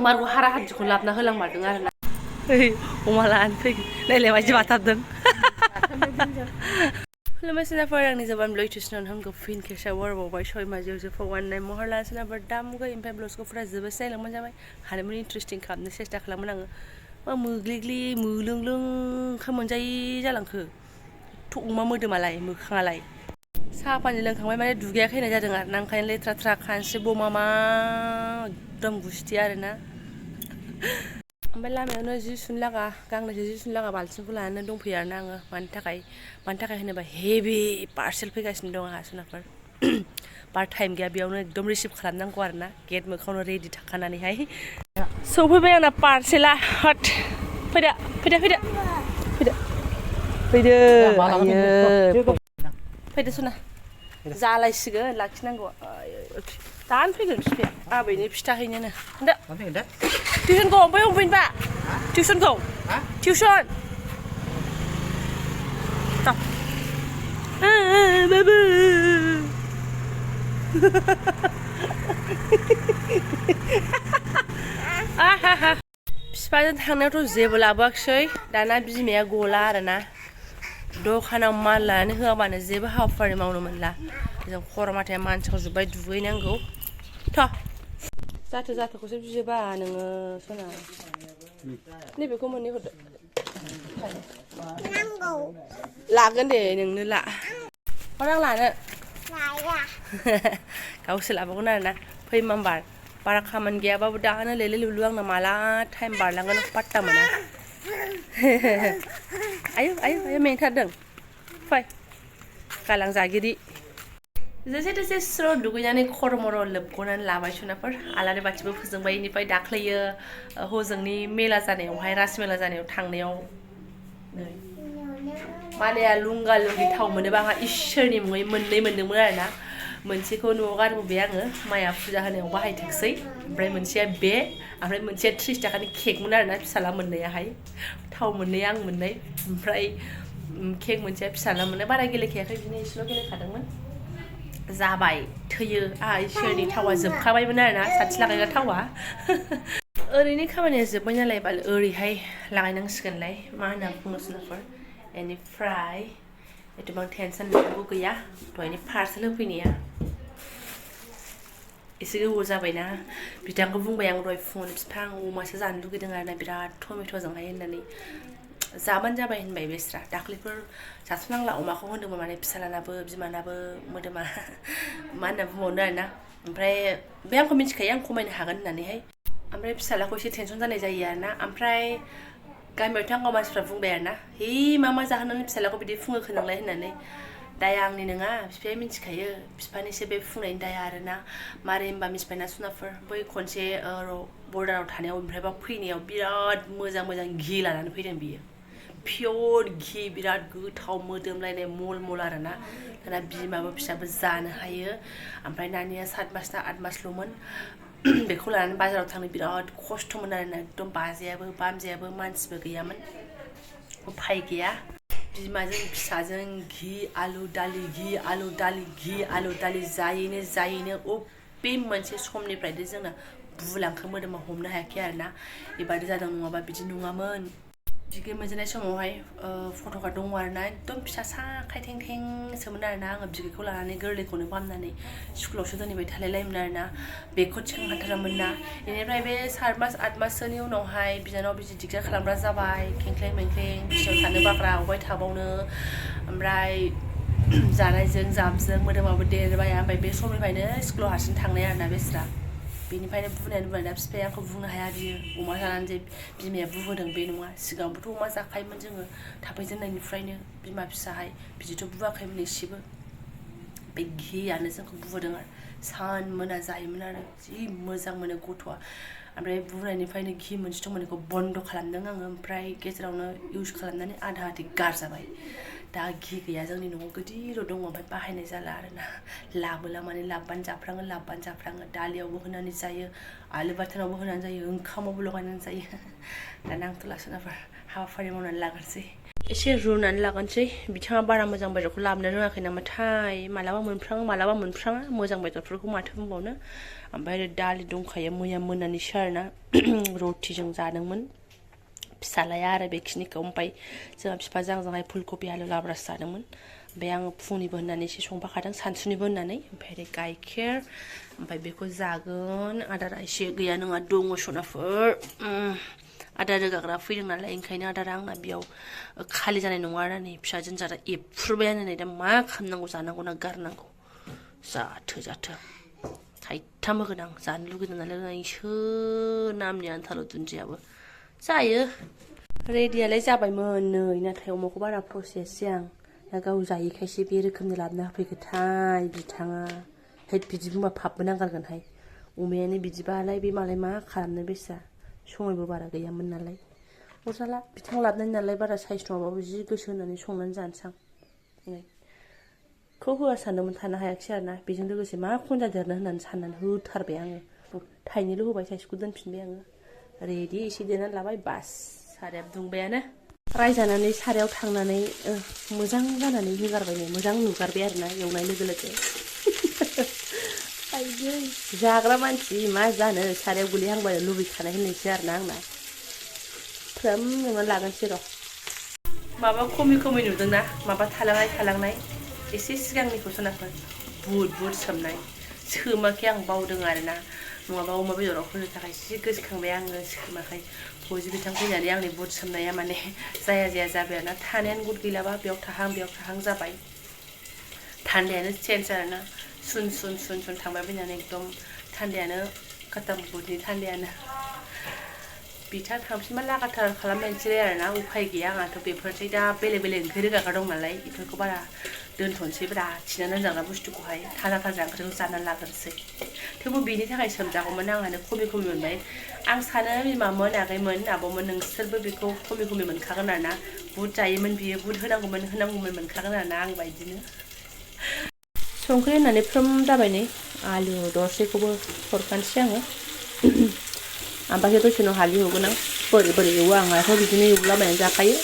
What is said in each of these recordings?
मारगौ हारा हादिखौ लाबना होलांमारदों आरो ना अमा लानानै फैगोन नायलाय बायदि बाथारदों खुलुमबाय सिनाफोर आंनि Jobanivlog टिउसनाव नोंखौ फिन खेबसे वरबावबाय सय माजियाव जोफावाननाय महर लाना सिनाफोर दामुगै ओमफ्राय ब्लग्सखौ फुरा जोबोद नायलांबानो जाबाय हानायमानि इन्टारेस्टिं खालामनो सेस्था खालामोन आङो मा मोग्लिग्लि मोलोंलों मोनजायि जालांखो अमा मोदोमालाय मोखाङालाय साहा पानि लोंखांबाय माने दुगैयाखै होननाय जादों आरो ना ओंखायनो लेथ्रा थ्रा खानस्रि बमा एकदम गुस्थि आरोना ओमफ्राय लामायावनो जि सुनो लागा गांनैसो जि सुनो लागा बाल्थिंखौ लानानै दंफैयो आरोना आङो मानि थाखाय होनोबा हेभि पार्सेल फैगासिनो दं आंहा सोनाफोर बार टाइम गैया बेयावनो एकदम रिसिभ खालामनांगौ आरोना गेट मोखाङावनो रेडि थाखानानैहाय सौफैबाय आंना पार्सेला हट फैदो फैदो फैदो फैदो फैदो फैदो सना जालायसिगोन लाखिनांगौ दानो फैगोन बिफाया आबैनो फिथा हैनोनो टिउसनखौ ओमफ्राय अबेनिबा टिउसनखौ टिउसन बाबु बिफाजों थांनायावथ' जेबो लाबोआखिसै दाना बिमाया गला आरोना दखानाव माल लानानै होआबानो जेबो हाबाफारि मावनो मोनला जों खर' माथाया मानसिखौ दुगैनांगौ जाथोखौसो बियोबा नोङो सना नैबेखौ मोननै हरदो लागोन दे नोंनो ला हर आं लानो गावसो लाबोगोन आरोना फै माम्बार बारा खामानि गैयाबाबो दानो लेले लुलु आंना माला टाइम बारलांगोन पात्ता मोना आयु आयु आयु मेंथारदों फै गालां जागिरि दसे दसे स्र' दुगैनानै खर' मर' लोबग'नानै लाबाय सनाफोर आलारि बाथिबो फोजोंबाय बेनिफ्राय दाख्लैयो हजोंनि मेला जानायावहाय रास मेला जानायाव थांनायाव मालाया लुंगा लुंगि थाव मोनोबा आंहा इसोरनि मुङै मोननै मोनदोंमोन आरोना मोनसेखौ न'आव गारबोबाय आङो माया फुजा होनायाव बाहायथोंसै ओमफ्राय मोनसेया बे ओमफ्राय मोनसेया 30 थाखानि केकमोन आरोना फिसाला मोननायाहाय थाव मोननै आं मोननाय ओमफ्राय केक मोनसेया फिसाला मोननाय बारा गेलेखायाखै बिदिनो एसेल' गेलेखादोंमोन जाबाय थैयो आहा इसोरनि थावा जोबखाबायमोन आरोना साथि लागायग्रा थावा ओरैनो खामानिया जोब्बाय नालाय बाल ओरैहाय लागायनांसिगोनलाय मा होनना बुङो सोनाफोर बेनिफ्राय एथबां टेनसन लानांगौ गैया दहायनि पार्सेल होफैनाया एसे गोबाव जाबायना बिदांखौ बुंबाय आं दहाय फुङावनो बिफा आं अमासो जानो लुगैदों आरोना बिराद टमेट'जोंहाय होननानै जाबानो जाबाय होनबाय बेस्रा दाख्लैफोर जाथ'नांला अमाखौ होनदोंमोन माने फिसालानाबो बिमानाबो मोदोमा मा होनना बुंबावनो आरोना ओमफ्राय बे आंखौ मिथिखायो आं खमायनो हागोन होननानैहाय ओमफ्राय फिसालाखौ एसे टेनसन जानाय जायो आरोना ओमफ्राय गामियावथ' आंखौ मानसिफ्रा बुंबाय आरोना हे मा जाहोनानै फिसालाखौ बिदि फुङोखो नोंलाय होननानै दाया आंनि नङा बिफाया मिथिखायो बिफानिसो बे फुंनायनि दाया आरोना मारै होनबा मिथिबायना सुनाफोर बै खनसे बर्डाराव थानायाव ओमफ्रायबा फैनायाव बिराद मोजां घि लानानै फैदों बियो पियर घि बिराद गोथाव मोदोमलायनाय मल आरोना दाना बिमाबो फिसाबो जानो हायो ओमफ्राय नानिया 7 मास ना 8 मासल'मोन बेखौ लानानै बाजाराव थांनो बिराद खस्थ'मोन आरोना एकदम बाजायाबो बामजायाबो मानसिबो गैयामोन उफाय गैया बिमाजों फिसाजों घि आलु दालि घि आलु दालि जायैनो बे मोनसे समनिफ्रायनो जोंना बुलांखो मोदोमा हमनो हायाखै आरोना एबार जादों नङाबा बिदि नङामोन बिगे मोनजानाय समावहाय फट'खा दङ आरोना एकदम फिसा खायथेंथेंसोमोन आरोना आङो बिगैखौ लानानै गोरलैखौनो बामनानै स्कुलावसो दोनहैबाय थालायलायोमोन आरोना बेखौ थिखांहाथारामोन ना बेनिफ्राय बे 7 मास 8 माससोनि उनावहाय बिनानाव बिदि दिगदार खालामग्रा जाबाय खेंख्लें मेंख्लें बिसिनाव थानो बाग्रा अबाय थाबावनो ओमफ्राय जानायजों जाबजों मोदोमाबो देरबाय ओमफ्राय बे समनिफ्रायनो स्कुलाव हारसिं थांनाय आरोना बेस्रा बेनिफ्रायनो बुंनाय दा बिफाया आंखौ बुंनो हाया बियो अमा जानानै जे बिमाया बुहोदों बे नङा सिगाङावबोथ' अमा जाखायोमोन जोङो थाफैजेननायनिफ्रायनो बिमा फिसाहाय बिदिथ' बुवाखैमोन एसेबो बे घियानो जोंखौ बुहोदों आरो सान मोना जायोमोन आरो जि मोजां मोनो गथ'आ ओमफ्राय बुनायनिफ्रायनो घि मोनसे दंमोन बेखौ बन्द' खालामदों आङो ओमफ्राय गेजेरावनो इउज खालामनानै आधा गारजाबाय दा घि गैया जोंनि न'आव गिदिर दङ ओमफ्राय बाहायनाय जाला आरोना लाबोला माने लाबबानो जाफ्राङो दालियावबो होनानै जायो आलु बाथोनावबो होनानै जायो ओंखामावबो लगायनानै जायो दा नांथ'ला सोनाफोर हाबाफारि मावनानै लाग्रोसै एसे रुनानै लागोनसै बिथाङा बारा मोजां बेदरखौ लाबोनो रोङाखै नामाथाय मालाबा मोनफ्राङा मोजां बेदरफोरखौ माथो बुंबावनो ओमफ्राय दालि दंखायो मैया मोनानिसो आरोना रटिजों जादोंमोन फिसालाया आरो बेखिनिखौ ओमफ्राय जोंहा बिफाजों आंजोंहाय फुलकबि आलु लाब्रासो जादोंमोन ओमफ्राय आङो फुंनिबो होननानै एसे संफाखादों सानसुनिबो होननानै ओमफ्राय गाइखेर ओमफ्राय बेखौ जागोन आदारा एसे गैया नङा दङ सनाफोर आदार रोगाग्रा फैदों नालाय ओंखायनो आदारा आंना बेयाव खालि जानाय नङा आरो नै फिसाजों जादा एफ्रुबायानो नै दा मा खालामनांगौ जानांगौ ना गारनांगौ जाथो थाइथाम होगोन आं जानो लुगैदों नालाय नामनि आन्थाल' दुन्दियाबो जायो रेडियालाय जाबायमोन नै नाथाय अमाखौ बारा प्रसेससै आं दा गाव जायैखायसो बे रोखोमनि लाबोना होफैखोथाय बिथाङा हेद बिदि बुंबा फाबबो नांगारगोनहाय अमायानो बिदिबालाय बे मालाय मा खालामनो बेसा समायबो बारा गैयामोन नालाय अरजाला बिथां लाबोनाय नालाय बारा साइज नङाबाबो जि गोसो होनानै संनानै जानोसै आं खौ होआ सानदोंमोन थानो हायाखिसै आरोना बेजों लोगोसे मा खनजादेरनो होननानै साननानै होथारबाय आङो थाइनैल' होबाय साइजखौ दोनफिनबाय आङो रेडि एसे देनानै लाबाय बास साराया दुंबायानो रायजानानै सारायाव थांनानै मोजां जानानै होगारबाय मोजां नुगारबाय आरोना एवनाय लोगो लोगो आइयै जाग्रा मानसि मा जानो सारायाव गोलैहांबानो लुबैखानाय होननायसो आरोना आंना फ्राम एवनानै लागोनसै र' माबा खमि नुदोंना माबा थालांनाय एसे सिगांनिखौ सनाफोर बुद सोमनाय सोमाखै आं बावदों आरोना नङाबा अमा बेदराव होनो थाखाय एसे गोसोखांबाय आङो सोमाखै फौजि बिथां फैनानै आंनि बुद सोमनाया माने जाया जाबाय आरोना थानायानो गुद गैलाबा बेयाव थाहां जाबाय थान्दायानो चेन्ज आरोना सुन थांबाय बायनानै एकदम थान्दायानो खाथाम बुदनि थान्दायानो बिथा थांफिनबा लागाथार खालामनायसै आरोना उफाय गैया आंहाथ' बेफोरसै दा बेलेग ओंख्रि रोगाग्रा दं नालाय बेफोरखौ बारा दोनथ'नोसै ब्रा थिनानै दोनजाग्रा बुस्थुखौहाय थाजा ओंख्रिखौ जानानै लाग्रोनोसै थेवबो बेनि थाखाय सोमजागौमोन आंहानो खमि मोनबाय आं सानो बिमामोन आगैमोन आब'मोन नोंसोरबो बेखौ खमि मोनखागोन आरोना बुद जायोमोन बियो बुद होनांगौमोन मोनखागोन आरोना आंबा बिदिनो संख्रि होनानै फ्रोम जाबाय नै आलु दरसेखौबो हरखानोसै आङो ओमफ्राय दसे उनाव हालदै हरगोन आं बोरै एवो आंहाथ' बिदिनो एवलाबायनानै जाखायो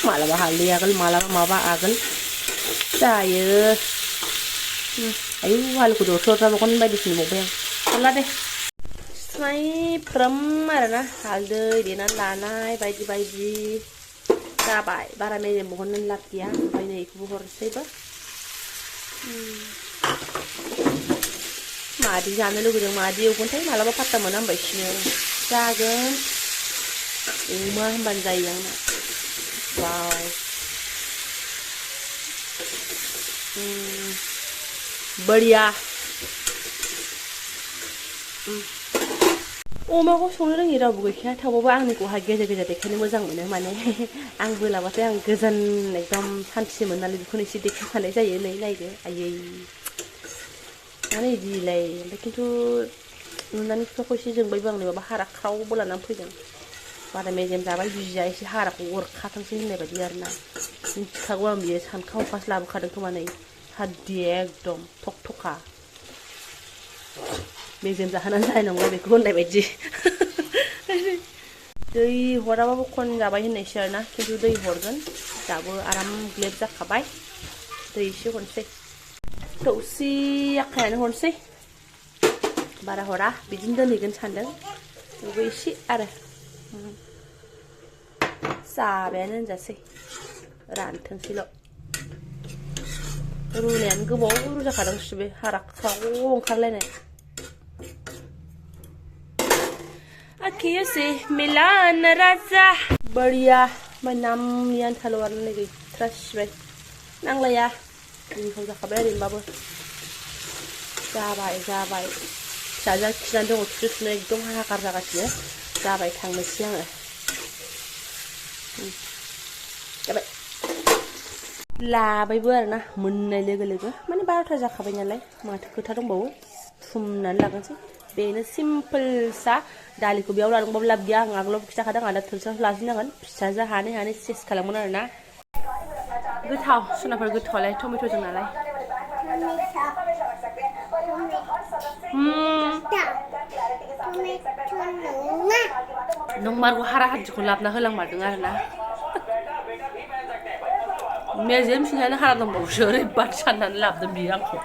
मालाबा हालदै आगोल मालाबा माबा आगोल जायो आयु आलुखौ दरसे हरजाबावगोन बायदिसो नुबावबाय आं हरला दे स्राय फ्रोम आरोना हालदै देनानै लानाय बायदि जाबाय बारा मेजेमबो हरनानै लाब गैया ओमफ्राय नै बेखौबो हरनोसैबो मादि जानो लुगैदों मादि एवगोनथाय मालाबा फात्ता मोना होनबायसिनो जागोन अमा होनबानो जायो आंना वाव बढ़िया अमाखौ संनो रोङि रावबो गैखाया थेवबाबो आंनिखौहाय गेजेर देखायनो मोजां मोनो माने आं बोलाबाथाय आं गोजोन एकदम सान्थि मोनो नालाय बेखौनो एसे देखायफानाय जायो नै नायदो आयै माने बिदिलाय ओमफ्राय खिन्थु नुनानै बिफाखौ एसे जोंबायबो आं माबा हारा ख्रावबो लानानै फैदों बारा मेजेम जाबाय बिजिया एसे हाराखौ अरखाथोंसै होननाय बायदि आरोना मिथिखागौ आं बियो सानखा अखासो लाबोखादों खोमा नै हाद्दि एकदम थखा मेजेम जाहोनानै जानाय नंला बेखौ होननाय बायदि दै हराबाबो खन जाबाय होननायसो आरोना खिन्थु दै हरगोन दाबो आराम ग्लेब जाखाबाय दै एसे हरनोसै थौसि आखायानो हरनोसै बारा हरा बिदिनो दोनहैगोन सानदों बेबो एसे आरो जाबायानो होनजासै रानथोंसैल' रुनायानो गोबाव रुजाखादों बे हारा ख्राव ओंखारलायनाय आखियों से मिलान राजा बढ़िया ओमफ्राय नामनि आन्थाल' आरो नै गैथ्रासिबाय नांलाया गोथाव जाखाबाय ओरैनोबाबो जाबाय फिसाजोआ खिनानै दङ खिथु सुनो एकदम हाहाकार जागासिनो जाबाय थांनोसै आङो जाबाय लाबायबो आरोना मोननाय लोगो माने 12ता जाखाबाय नालाय माथो खोथा दंबावो थुमनानै लागोनसै बेनो सिम्पोल सा दालिखौ बेयाव लानांगौबाबो लाब गैया आं आगोलाव खिथाखादों आं दा थोरसियाव लाफिननांगोन फिसाजोआ हानै सेस खालामगोन आरोना गोथाव सनाफोर गोथावलाय टमेट'जों नालाय नंमारगौ हारा हाद्दिखौ लाबोना होलांमारदों आरोना मेजेम सिन्थानो हारा दंबावोसो ओरैबादि साननानै लाबोदों बियो आंखौ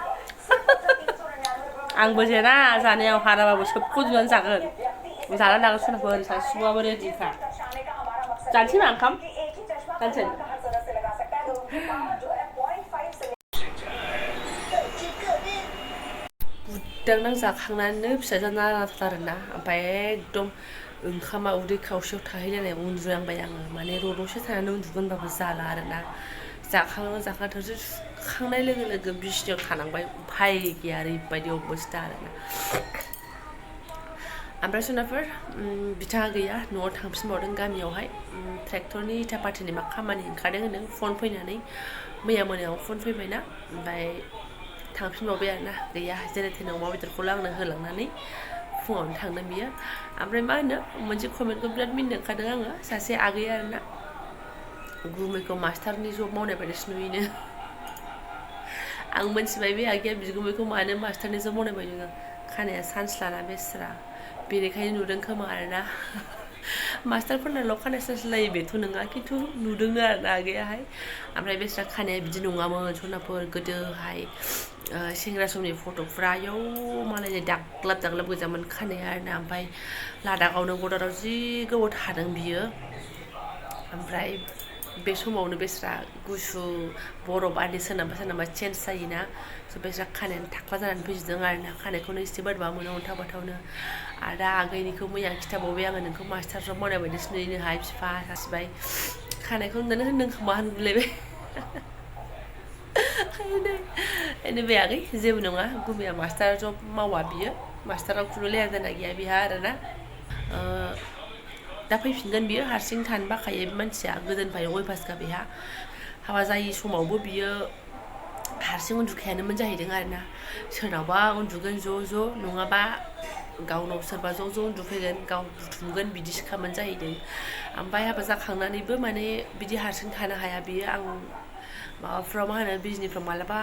आंबो जेना जानायाव हाराबाबो सोबख'जोबनानै जागोन जाना लागोन सनाफोर सासेआबो रेडिखा जानोसै मा ओंखाम जानोसै बुदांनां जाखांनानैनो फिसा जाना आरोना ओमफ्राय एकदम ओंखामा उदै खावसेयाव थाहैलायनाय उन्दुलांबाय आङो माने र'द'सो थानानै उन्दुगोन होनबाबो जाला आरोना जाखां थोरसि सुखांनाय लोगो लोगो बिसिनायाव थानांबाय उफाय गैया ओरैबायदि अबस्था आरोना ओमफ्राय सनाफोर बिथाङा गैया न'आव थांफिनबावदों गामियावहाय ट्रेक्टरनि इथा पाथिनि मा खामानि ओंखारदों होनदों फन फैनानै मैया मोनायाव फन फैबायना ओमफ्राय थांफिनबावबाय आरोना गैया जेने थेने अमा बेदरखौल' आंनो होलांनानै फुङावनो थांदों बियो ओमफ्राय मा होनो मोनसे कमेन्टखौ बिराद मिनिनो ओंखारदों आङो सासे आगै आरोना गुमैखौ मास्टारनि जब मावनाय बायदिसो नुयोनो आं मोनथिबाय बे आगैया बिगुमैखौ मानो मास्टारनि जब मावनाय बायदि नुदों खानाया सान्स लाना बेस्रा बेनिखायनो नुदों खोमा आरोना मास्टारफोरनाल' खानाय सान्स लायो बेथ' नङा खिन्थु नुदोंनो आरोना आगैयाहाय ओमफ्राय बेस्रा खानाया बिदि नङामोन सनाफोर गोदोहाय सेंग्रा समनि फट'फ्रा आयौ मालायनि दाग्लाब गोजामोन खानाया आरोना ओमफ्राय लादाखआवनो बर्डाराव जि गोबाव थादों बियो ओमफ्राय बे समावनो बेस्रा गुसु बरफ आरि सोरनाबा चेन्ज जायोना बेस्रा खानायानो थाख्ला जानानै फैजोबदों आरोना खानायखौनो एसे बोरैबा मोनो अन्थाव बाथावनो आरो दा आगैनिखौ मैया खिथाबावबाय आङो नोंखौ मास्टार जब मावनाय बायदिसो नुयोनोहाय बिफा सासिबाय खानायखौ नुनानै होनदों खोमा होनगुलायबाय बेनो बे आगै जेबो नङा गुमैया मास्टार जब मावा बियो मास्टाराव खुनु लेया जाना गैया बिहा आरोना दा फैफिनगोन बियो हारसिं थानो बाखायो बे मानसिया गोदोनिफ्रायनो अयभासखा बेहा हाबा जायि समावबो बियो हारसिं उन्दुखायानोमोन जाहैदों आरोना सोरनावबा उन्दुगोन ज' नङाबा गावनाव सोरबा ज' उन्दुफैगोन गाव बुथुमगोन बिदिसोखामोन जाहैदों ओमफ्राय हाबा जाखांनानैबो माने बिदि हारसिं थानो हाया बियो आं माबाफ्राव मा होनो बिजनिफ्राव मालाबा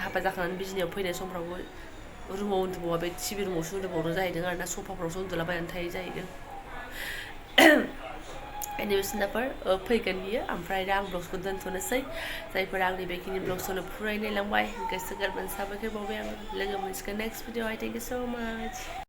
हाबा जाखांनानै बिजनियाव फैनाय समफ्रावबो रुमाव उन्दुबावा बे टिभि रुमावसो उन्दुबावदों जाहैदों आरोना सफाफ्रावसो उन्दुलाबायनानै थायो जाहैदों एनिवेसनाफोर फैगोन बियो ओमफ्राय दा आं ब्लग्सखौ दोनथ'नोसै जायफोरा आंनि बेखिनि ब्लग्सखौनो फुराय नायलांबाय गोसो गोरबोनि साबायखर बावबाय आङो लोगो मोनसिगोन नेक्स्ट भिडिअ' थेंक इउ स' माच